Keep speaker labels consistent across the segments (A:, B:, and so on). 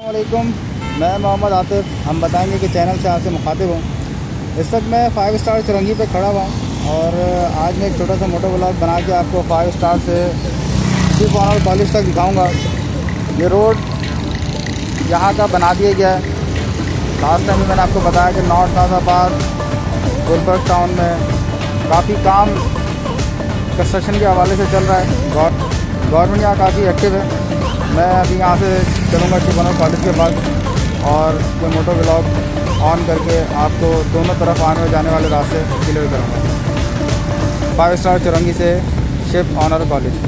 A: वालेकुम, मैं मोहम्मद आतिफ। हम बताएंगे कि चैनल से आपसे मुखातिब हूँ। इस वक्त मैं 5 स्टार चुरंगी पे खड़ा हुआ हूँ और आज मैं एक छोटा सा मोटो व्लॉग बना के आपको 5 स्टार से चीफ ऑनर कॉलेज तक दिखाऊंगा। ये रोड यहाँ का बना दिया गया है। लास्ट टाइम मैंने आपको बताया कि नॉर्थ नाज़ाबाद गुलबर्ग टाउन में काफ़ी काम कंस्ट्रक्शन के हवाले से चल रहा है। गवर्नमेंट यहाँ काफ़ी एक्टिव है। मैं अभी यहाँ से चलूँगा चीफ ऑनर कॉलेज के पास और ये मोटो व्लॉग ऑन करके आपको दोनों तरफ आने और जाने वाले रास्ते क्लियर करूँगा। 5 स्टार चुरंगी से चीफ ऑनर कॉलेज।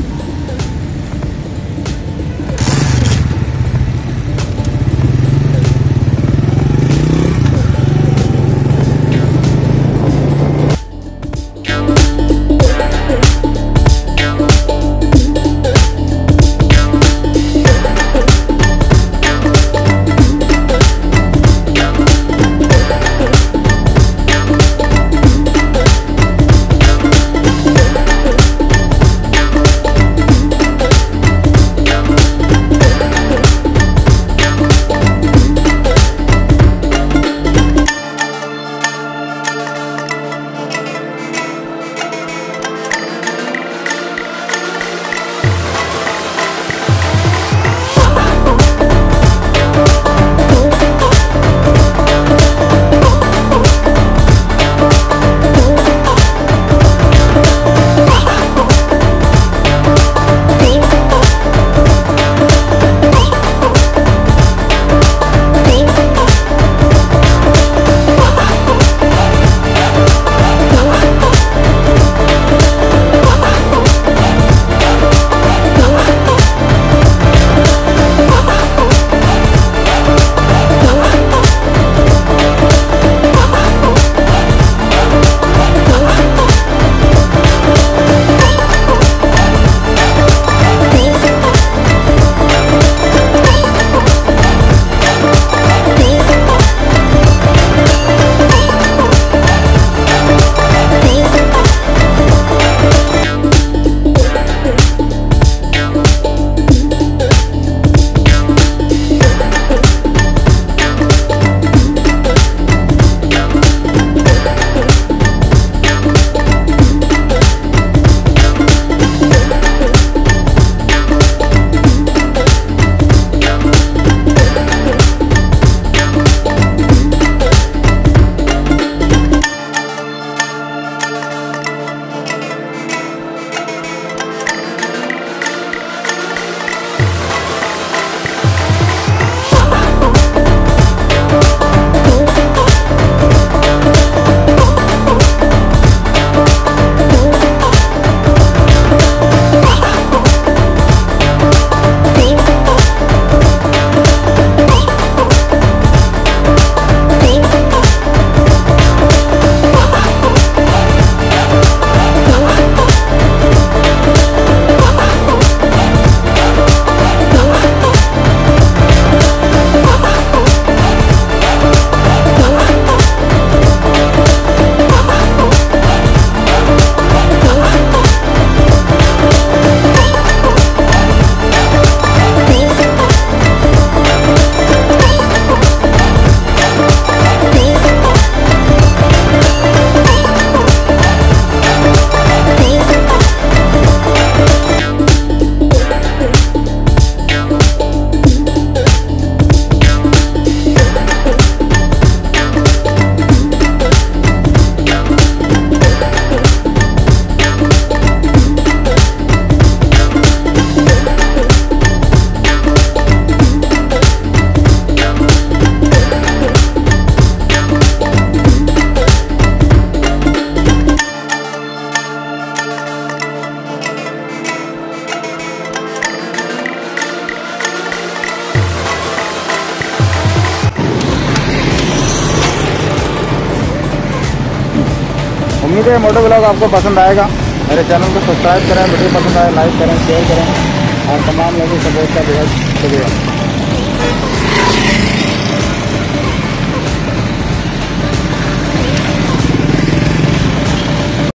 A: उम्मीद है मोटो व्लॉग आपको पसंद आएगा। मेरे चैनल को सब्सक्राइब करें, वीडियो पसंद आए लाइक करें, शेयर करें और तमाम लोगों को सपोर्ट का बेहद शुक्रिया।